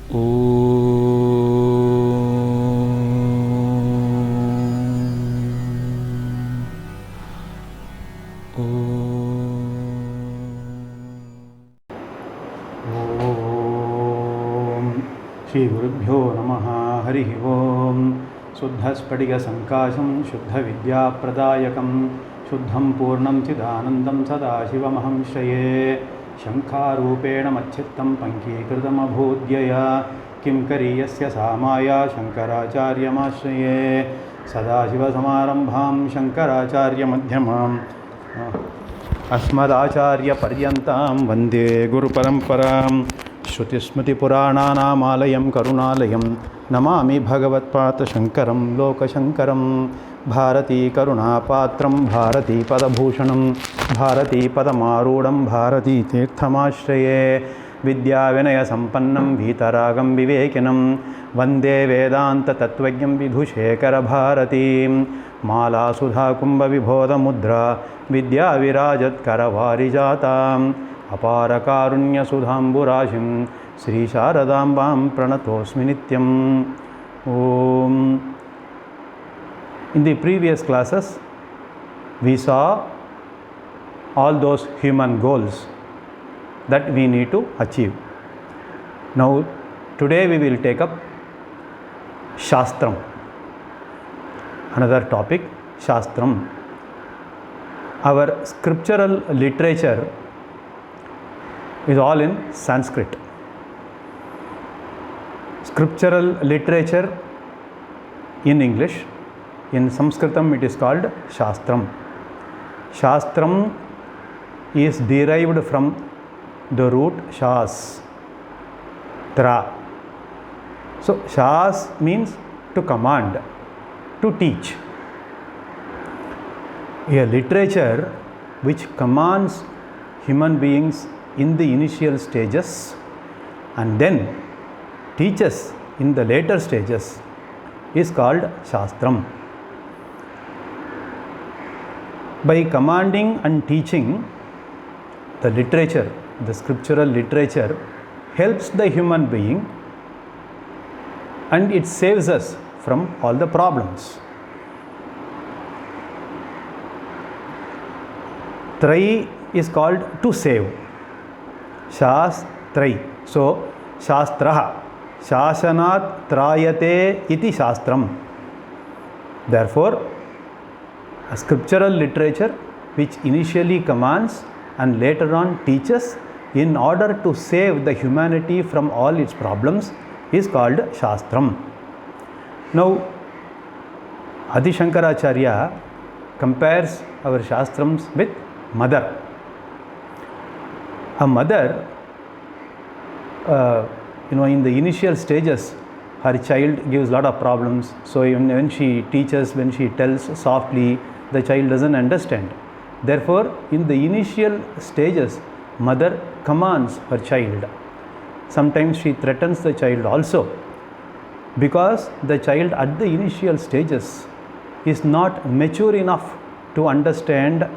Shri Gurubhyo Namaha Harihi Om. Suddhaspadiga Sankasham Shuddha Vidya Pradayakam Shuddham Purnam Chidanandam Sadashivamaham Shraye Shankarupena Machittam Pankikritam Abhodhyaya Kim Kariyasya Samaya Shankaracharya Mashraye Sadashiva Samarambham Shankaracharya Madhyamam Asmadacharya Paryantam Vande Guru Paramparam Shruti Smriti Purananam Alayam Karunalayam Namami Bhagavatpata Shankaram Loka Shankaram Bharati Karunapatram Bharati Padabhushanam Bharati Padamarudam Bharati Tirthamashraye Vidya Vinaya Sampannam Vitaragam Vivekinam Vande Vedanta Tattvajñam Vidhushekara Bharati Mala Sudha Kumbha Vibhoda Mudra Vidya Virajat Karavarijata Apara Karunya Sudhamburashim Sri Sharadambam Pranatosmi Nityam Om. In the previous classes, we saw all those human goals that we need to achieve. Now, today we will take up Shāstram, another topic, Shāstram. Our scriptural literature is all in Sanskrit. Scriptural literature in English, in Sanskritam it is called Shāstram. Shāstram is derived from the root Shās, Tra. So Shās means to command, to teach. A literature which commands human beings in the initial stages and then teaches in the later stages is called Shāstram. By commanding and teaching, the literature, the scriptural literature helps the human being and it saves us from all the problems. Trai is called to save. Shās Trai. So, Shāstraha. Shāsanāt Trāyate Iti Shāstram. Therefore, a scriptural literature which initially commands and later on teaches in order to save the humanity from all its problems is called Shāstram. Now, Adi Shankaracharya compares our Shāstrams with mother. A mother, in the initial stages, her child gives a lot of problems. So even when she teaches, when she tells softly, the child doesn't understand. Therefore, in the initial stages, mother commands her child. Sometimes she threatens the child also, because the child at the initial stages is not mature enough to understand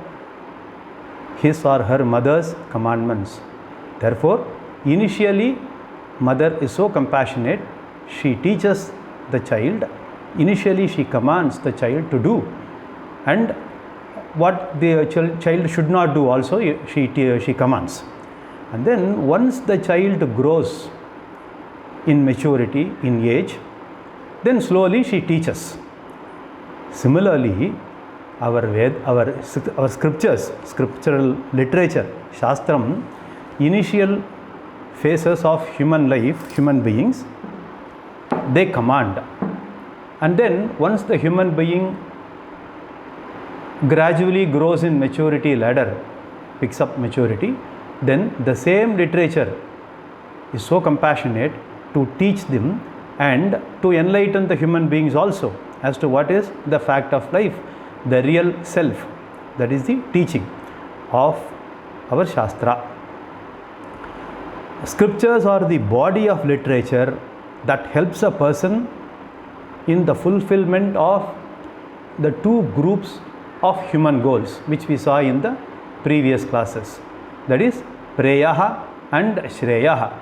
his or her mother's commandments. Therefore, initially, mother is so compassionate, she teaches the child. Initially, she commands the child to do, and what the child should not do also, she commands. And then once the child grows in maturity, in age, then slowly she teaches. Similarly, our scriptures, scriptural literature, Shāstram, initial phases of human life, human beings, they command. And then once the human being gradually grows in maturity ladder, picks up maturity, then the same literature is so compassionate to teach them and to enlighten the human beings also as to what is the fact of life, the real self. That is the teaching of our Shastra. Scriptures are the body of literature that helps a person in the fulfillment of the two groups of human goals which we saw in the previous classes. That is Preyaha and Shreyaha.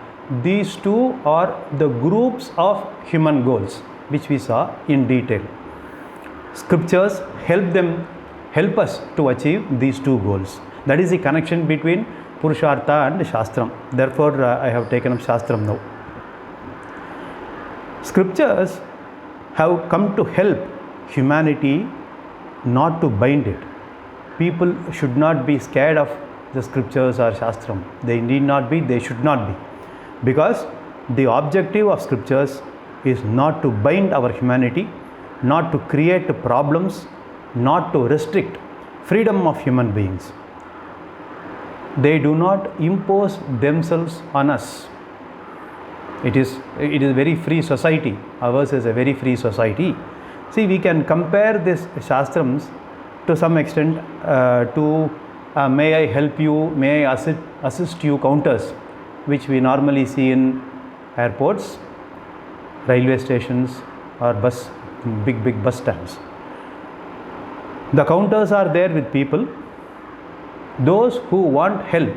these two are the groups of human goals, which we saw in detail. Scriptures help us to achieve these two goals. That is the connection between Purushartha and Shastram. Therefore, I have taken up Shastram now. Scriptures have come to help humanity, not to bind it. People should not be scared of the scriptures or Shastram. They need not be, they should not be. Because the objective of scriptures is not to bind our humanity, not to create problems, not to restrict freedom of human beings. They do not impose themselves on us. It is a very free society. Ours is a very free society. See, we can compare this Shastrams to some extent to may I help you, may I assist you counters, which we normally see in airports, railway stations, or big bus stands. The counters are there with people. Those who want help,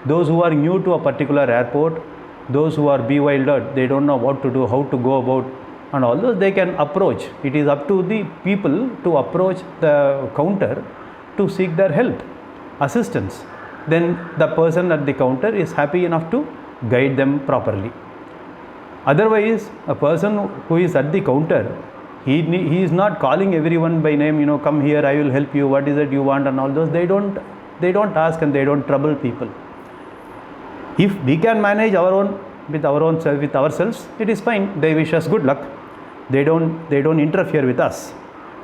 those who are new to a particular airport, those who are bewildered, they don't know what to do, how to go about, and all those, they can approach. It is up to the people to approach the counter to seek their help, assistance. Then the person at the counter is happy enough to guide them properly. Otherwise, a person who is at the counter, he is not calling everyone by name, come here, I will help you, what is it you want, and all those. They don't ask and they don't trouble people. If we can manage with ourselves, it is fine. They wish us good luck. They don't interfere with us.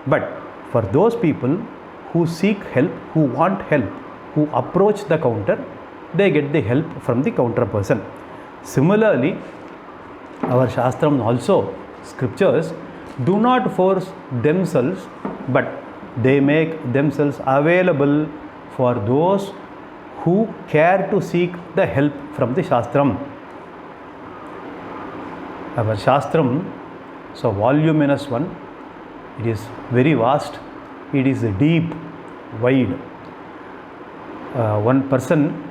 But for those people who seek help, who want help, who approach the counter, they get the help from the counter person. Similarly, our Shastram also, scriptures, do not force themselves, but they make themselves available for those who care to seek the help from the Shastram. Our Shastram, so voluminous one, it is very vast, it is deep, wide. One person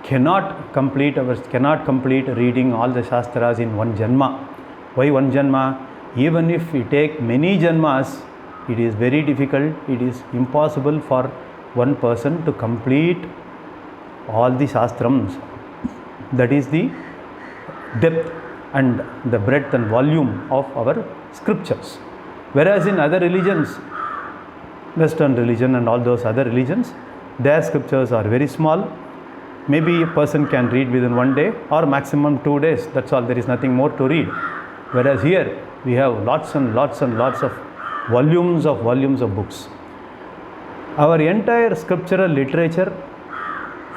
cannot complete reading all the Shastras in one Janma. Why one Janma? Even if we take many Janmas, it is very difficult, it is impossible for one person to complete all the Shastrams. That is the depth and the breadth and volume of our scriptures. Whereas in other religions, Western religion and all those other religions, their scriptures are very small. Maybe a person can read within one day or maximum 2 days. That's all. There is nothing more to read. Whereas here we have lots and lots of volumes of books. Our entire scriptural literature,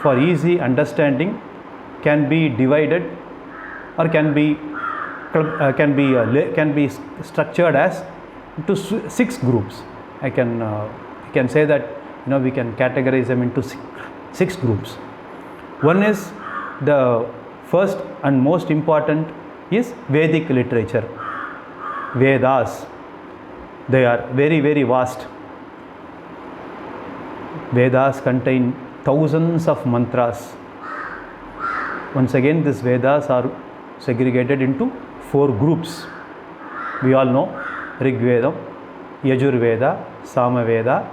for easy understanding, can be divided or can be structured as into 6 groups. I can say that we can categorize them into 6 groups. One is, the first and most important is Vedic literature, Vedas. They are very, very vast. Vedas contain thousands of mantras. Once again, these Vedas are segregated into 4 groups. We all know Rig Veda, Yajur Veda, Sama Veda,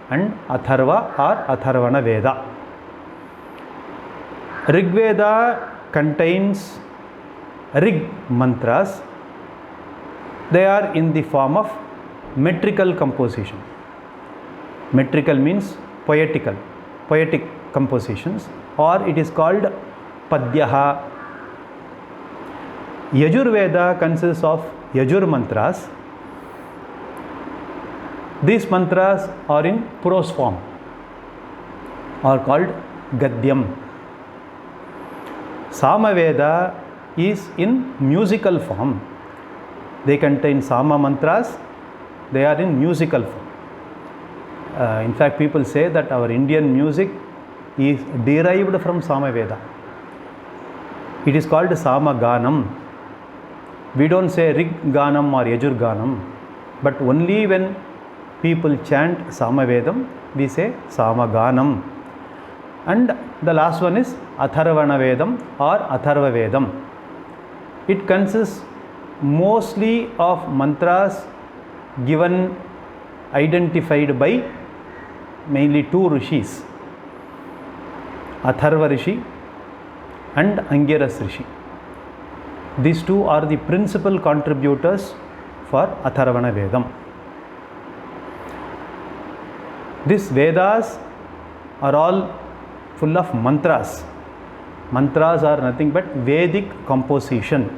and Atharva or Atharvana Veda. Rig Veda contains Rig mantras. They are in the form of metrical composition. Metrical means poetic compositions, or it is called Padyaha. Yajur Veda consists of Yajur mantras. These mantras are in prose form, are called Gadyam. Samaveda is in musical form. They contain Sama mantras. They are in musical form. In fact, people say that our Indian music is derived from Samaveda. It is called Sama Ganam. We don't say Rig Ganam or Yajur Ganam, but only when people chant Samavedam, we say Sama Ganam. And the last one is Atharvana Vedam or Atharva Vedam. It consists mostly of mantras given, identified by mainly two rishis, Atharva Rishi and Angyaras Rishi. These two are the principal contributors for Atharvana Vedam. These Vedas are all full of mantras. Mantras are nothing but Vedic composition.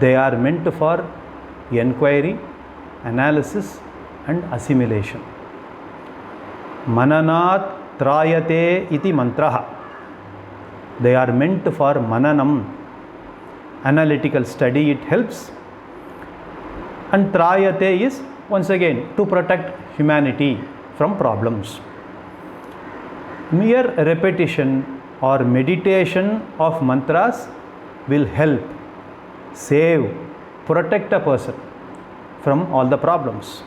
They are meant for inquiry, analysis and assimilation. Mananāt Trāyate Iti Mantraha. They are meant for mananam, analytical study, it helps. And Trāyate is once again to protect humanity from problems. Mere repetition or meditation of mantras will help save, protect a person from all the problems.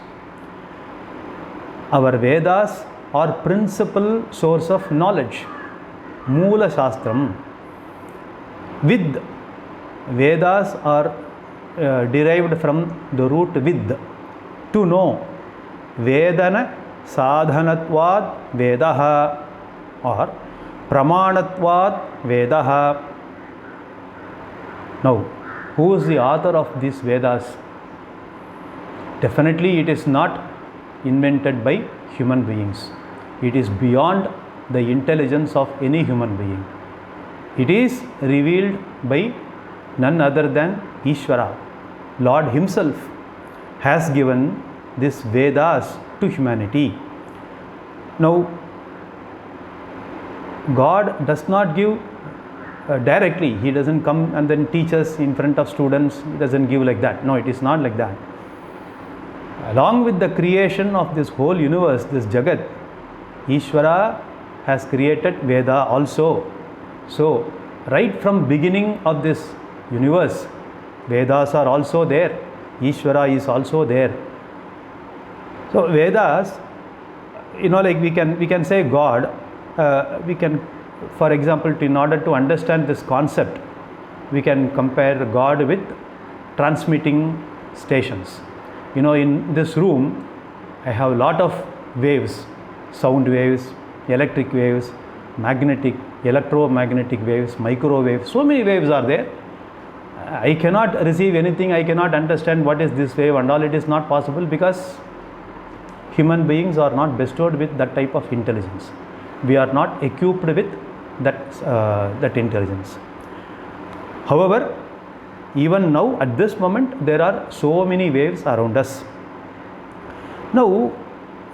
Our Vedas are principal source of knowledge, Moola Shāstram. With Vedas are derived from the root vid, to know. Vedana sadhanatvad vedaha or pramanatvad vedaha. Now, who is the author of these Vedas? Definitely it is not invented by human beings. It is beyond the intelligence of any human being. It is revealed by none other than Ishvara. Lord Himself has given these Vedas to humanity. Now, God does not give directly. He doesn't come and then teach us in front of students. He doesn't give like that. No, it is not like that. Along with the creation of this whole universe, this Jagat, Ishvara has created Veda also. So, right from beginning of this universe, Vedas are also there. Ishvara is also there. So, Vedas, like we can say God, we can, for example, in order to understand this concept, we can compare God with transmitting stations. In this room, I have a lot of waves, sound waves, electric waves, magnetic, electromagnetic waves, microwaves, so many waves are there. I cannot receive anything, I cannot understand what is this wave and all. It is not possible because human beings are not bestowed with that type of intelligence. We are not equipped with that intelligence. However, even now at this moment there are so many waves around us. Now,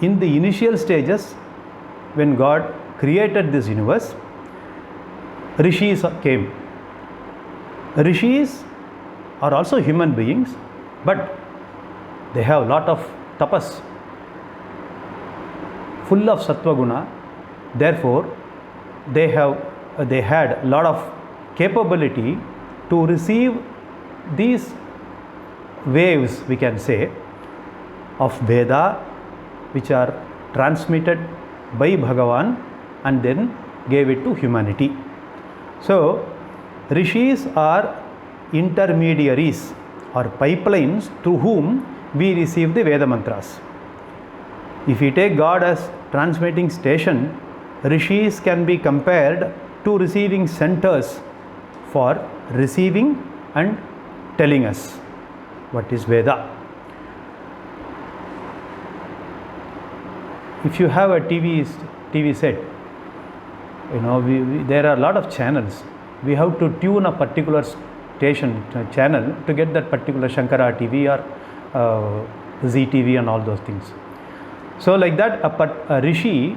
in the initial stages, when God created this universe, rishis came. Rishis are also human beings, but they have a lot of tapas, full of sattva guna. Therefore, they had a lot of capability to receive these waves, we can say, of Veda, which are transmitted by Bhagavan and then gave it to humanity. So, rishis are intermediaries or pipelines through whom we receive the Veda mantras. If we take God as transmitting station, rishis can be compared to receiving centers for receiving and telling us what is Veda. If you have a TV set, there are a lot of channels. We have to tune a particular station channel to get that particular Shankara TV or ZTV and all those things. So like that, a rishi,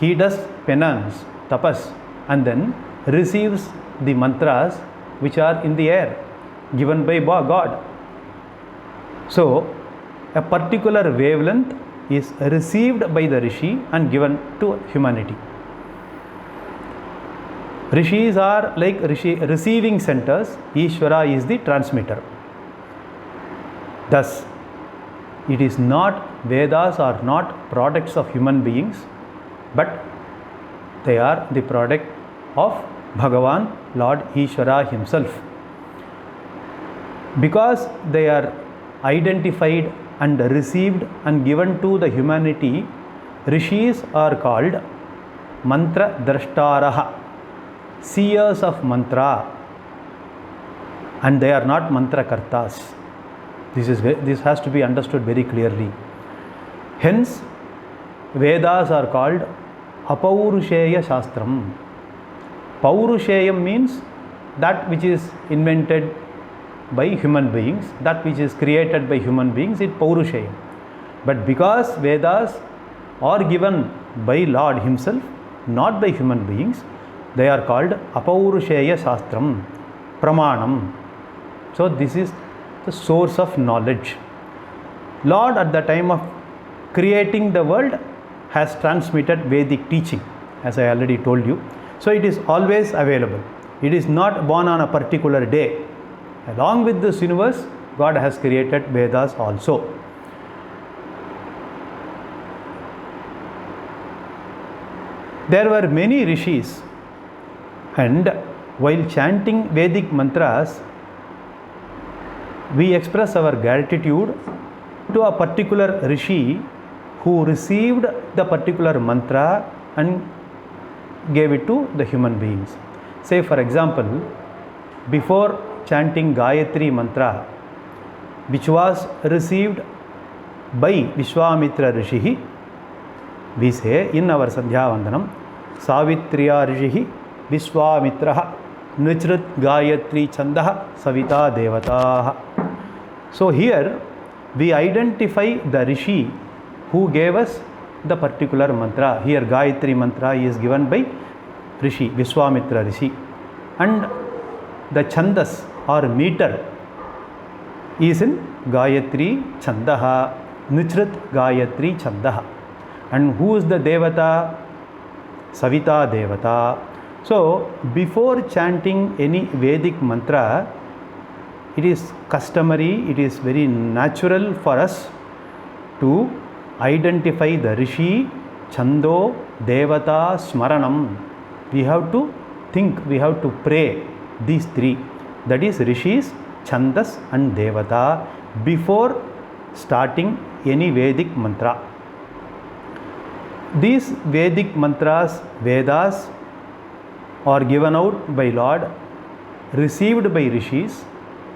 he does penance, tapas, and then receives the mantras which are in the air, given by God. So, a particular wavelength is received by the rishi and given to humanity. Rishis are like receiving centers. Ishvara is the transmitter. Thus, it is not, Vedas are not products of human beings, but they are the product of Bhagavan, Lord Ishvara Himself. Because they are identified and received and given to the humanity, rishis are called mantra drashtaraha, seers of mantra, and they are not mantra kartas. This has to be understood very clearly. Hence, Vedas are called Apaurusheya Shāstram. Paurusheyam means that which is invented by human beings, that which is created by human beings, it Paurusheyam. But because Vedas are given by Lord Himself, not by human beings, they are called Apaurusheya Shāstram, Pramanam. So this is the source of knowledge. Lord at the time of creating the world has transmitted Vedic teaching, as I already told you. So it is always available. It is not born on a particular day. Along with this universe, God has created Vedas also. There were many rishis, and while chanting Vedic mantras, we express our gratitude to a particular rishi who received the particular mantra and gave it to the human beings. Say for example, before chanting Gayatri mantra, which was received by Vishwamitra Rishi, we say in our Sandhya Vandanam, Savitriya Rishi Vishwamitraha Nujrit Gayatri Chandaha Savita Devataha. So here we identify the Rishi who gave us the particular mantra. Here Gayatri mantra is given by Rishi, Vishwamitra Rishi, and the Chandas or meter is in Gayatri Chandaha, Nujrit Gayatri Chandaha. And who is the Devata? Savita Devata. So before chanting any Vedic mantra, it is customary, it is very natural for us to identify the Rishi, Chando, Devata, Smaranam. We have to think, we have to pray these three. That is Rishis, Chandas and Devata before starting any Vedic mantra. These Vedic mantras, Vedas, are given out by Lord, received by Rishis,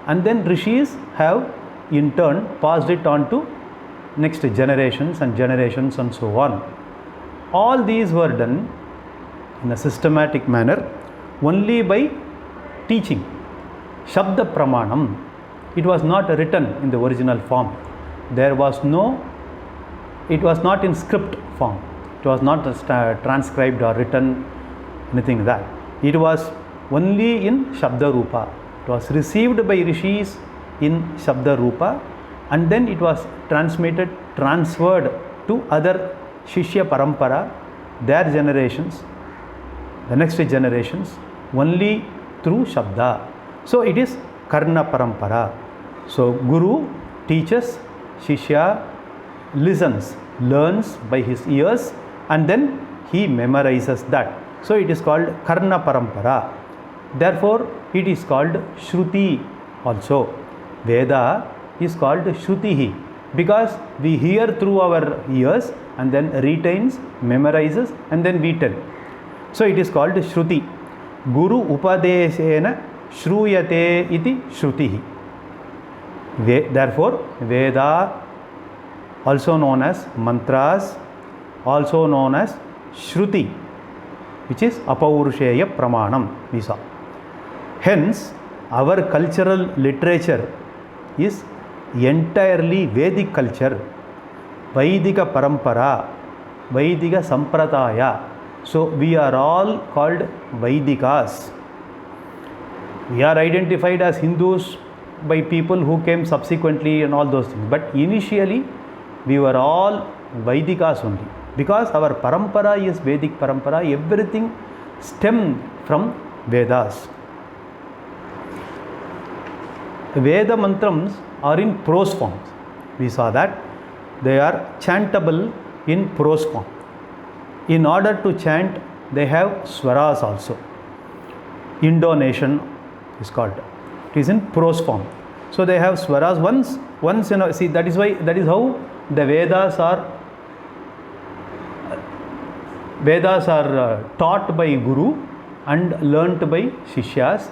and then Rishis have in turn passed it on to next generations and so on. All these were done in a systematic manner only by teaching. Shabda Pramanam. It was not written in the original form. It was not in script form. It was not transcribed or written, anything like that. It was only in Shabda Rupa. It was received by Rishis in Shabda Rupa, and then it was transferred to other Shishya Parampara, their generations, the next generations, only through Shabda. So it is Karna Parampara. So Guru teaches, Shishya listens, learns by his ears, and then he memorizes that. So it is called Karna Parampara. Therefore, it is called Shruti also. Veda is called Shrutihi because we hear through our ears and then retains, memorizes, and then we tell. So it is called Shruti. Guru Upadeshena Shruyate Iti Shrutihi. Therefore, Veda, also known as mantras, also known as Shruti, which is Apaurusheya Pramanam, we saw. Hence, our cultural literature is entirely Vedic culture, Vaidika Parampara, Vaidika Sampradaya. So, we are all called Vaidikas. We are identified as Hindus by people who came subsequently and all those things. But initially, we were all Vaidikas only. Because our Parampara is Vedic Parampara, everything stems from Vedas. Veda mantrams are in prose forms. We saw that they are chantable in prose form. In order to chant, they have swaras also. Intonation is called. It is in prose form. So they have swaras. Once see, that is how the Vedas are taught by Guru and learnt by Shishyas.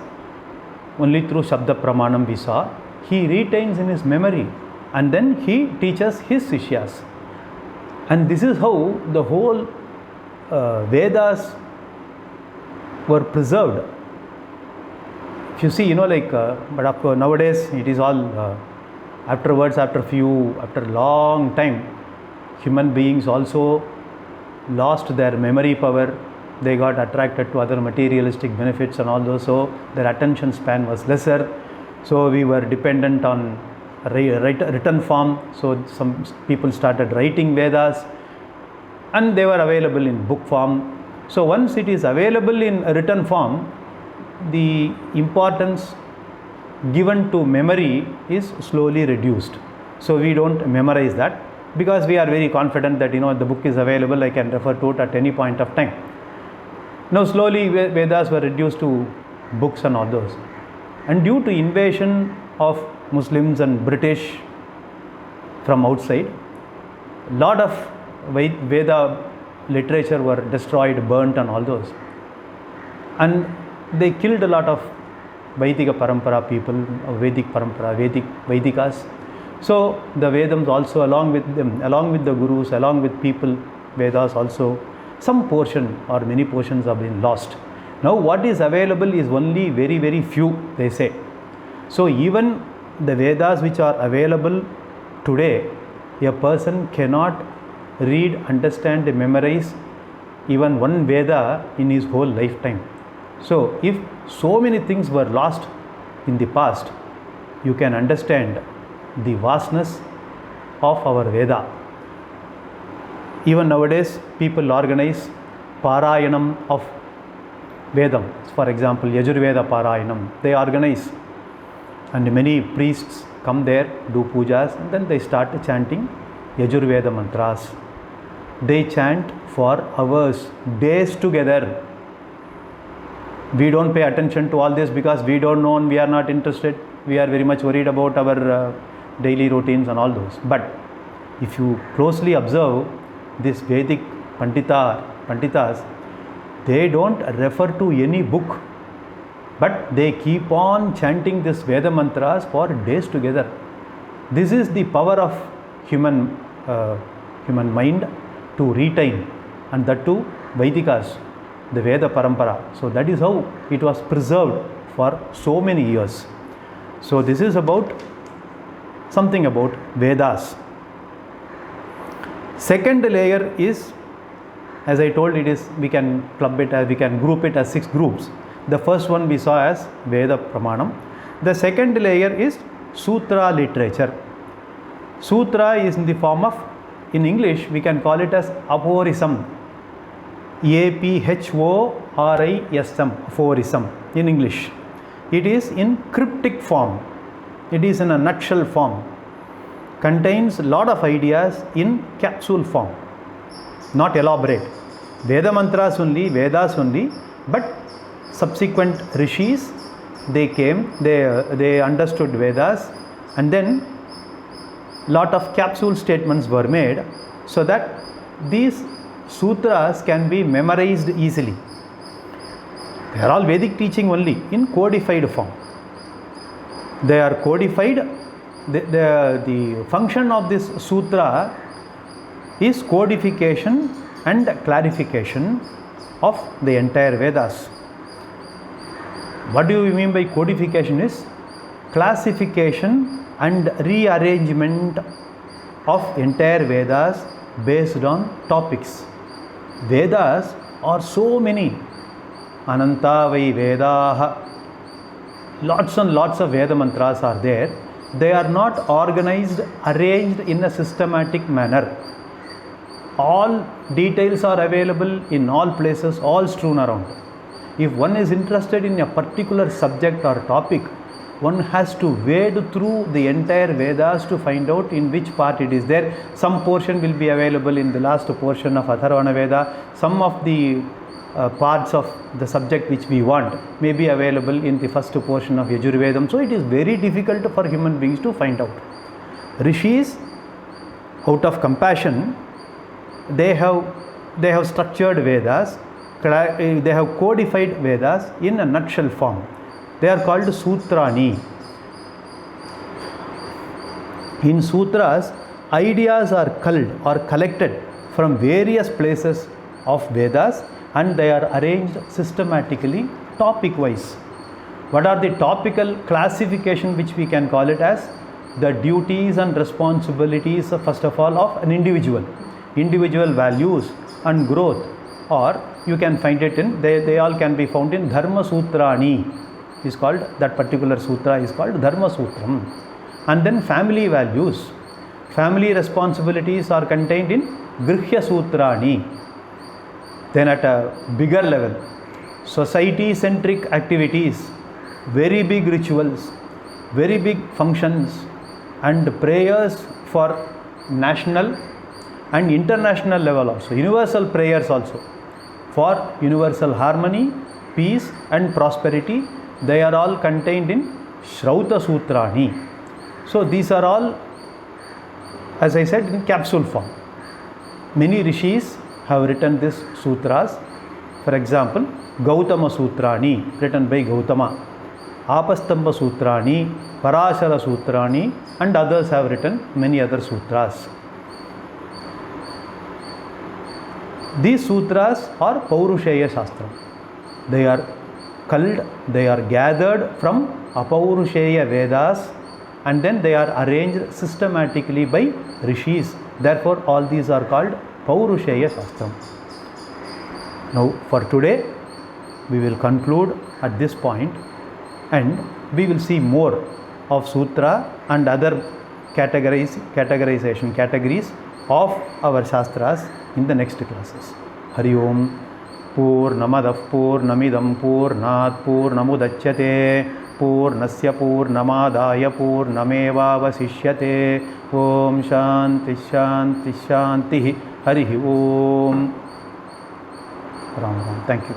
Only through Shabda Pramanam we saw. He retains in his memory and then he teaches his Shishyas. And this is how the whole Vedas were preserved. If you see, but nowadays it is all afterwards, after a long time, human beings also lost their memory power. They got attracted to other materialistic benefits and all those, so their attention span was lesser. So we were dependent on written form. So some people started writing Vedas and they were available in book form. So once it is available in written form, the importance given to memory is slowly reduced. So we don't memorize that because we are very confident that the book is available, I can refer to it at any point of time. Now slowly Vedas were reduced to books and all those. And due to invasion of Muslims and British from outside, lot of Veda literature were destroyed, burnt and all those. And they killed a lot of Vaidika Parampara people, Vedic Parampara, Vedikas. So the Vedams also, along with them, along with the Gurus, along with people, Vedas also, some portion or many portions have been lost. Now what is available is only very, very few, they say. So even the Vedas which are available today, a person cannot read, understand, memorize even one Veda in his whole lifetime. So if so many things were lost in the past, you can understand the vastness of our Veda. Even nowadays, people organize Parayanam of Vedam. For example, Yajurveda Parayanam, they organize. And many priests come there, do pujas, and then they start chanting Yajurveda mantras. They chant for hours, days together. We don't pay attention to all this because we don't know and we are not interested. We are very much worried about our daily routines and all those. But if you closely observe this Vedic Panditas, they don't refer to any book, but they keep on chanting this Veda mantras for days together. This is the power of human mind to retain, and that too Vedikas, the Veda Parampara. So that is how it was preserved for so many years. So this is about something about Vedas. Second layer is, as I told, it is, we can group it as 6 groups. The first one we saw as Veda Pramanam. The second layer is Sutra literature. Sutra is in the form of, in English we can call it as aphorism. aphorism, aphorism in English. It is in cryptic form. It is in a nutshell form. Contains a lot of ideas in capsule form. Not elaborate. Veda mantras only, Vedas only, but subsequent rishis, they came, they understood Vedas, and then lot of capsule statements were made so that these sutras can be memorized easily. They are all Vedic teaching only in codified form. They are codified. The function of this sutra is codification and clarification of the entire Vedas. What do you mean by codification? Is classification and rearrangement of entire Vedas based on topics. Vedas are so many. Ananta vai Vedaha. Lots and lots of Veda mantras are there. They are not organized, arranged in a systematic manner. All details are available in all places, all strewn around. If one is interested in a particular subject or topic, one has to wade through the entire Vedas to find out in which part it is there. Some portion will be available in the last portion of Atharvana Veda. Some of the parts of the subject which we want may be available in the first portion of Yajurvedam. So it is very difficult for human beings to find out. Rishis, out of compassion, they have structured Vedas, they have codified Vedas in a nutshell form. They are called Sutrani. In Sutras, ideas are culled or collected from various places of Vedas and they are arranged systematically, topic wise. What are the topical classification which we can call it as? The duties and responsibilities, first of all, of an individual values and growth, or you can find it in, they all can be found in Dharma Sutrani, is called, that particular sutra is called Dharma Sutram. And then family values, family responsibilities are contained in Grihya Sutrani. Then at a bigger level, society centric activities, very big rituals, very big functions and prayers for national and international level also, universal prayers also for universal harmony, peace and prosperity, they are all contained in Shrauta Sutrani. So these are all, as I said, in capsule form. Many rishis have written these sutras. For example, Gautama Sutrani, written by Gautama, Apastamba Sutrani, Parashara Sutrani, and others have written many other sutras. These sutras are Paurusheya Shāstram. They are culled, they are gathered from Apaurusheya Vedas and then they are arranged systematically by rishis. Therefore, all these are called Paurusheya Shāstram. Now, for today, we will conclude at this point and we will see more of Sutra and other categories of our Shastras in the next classes. Hari Om. Purnamadav Purnamidam Purnat Purnamudachyate Purnasya Purnamadaya Purnamevavasishyate. Om Shanti Shanti Shanti. Hari Om. Ram Ram. Thank you.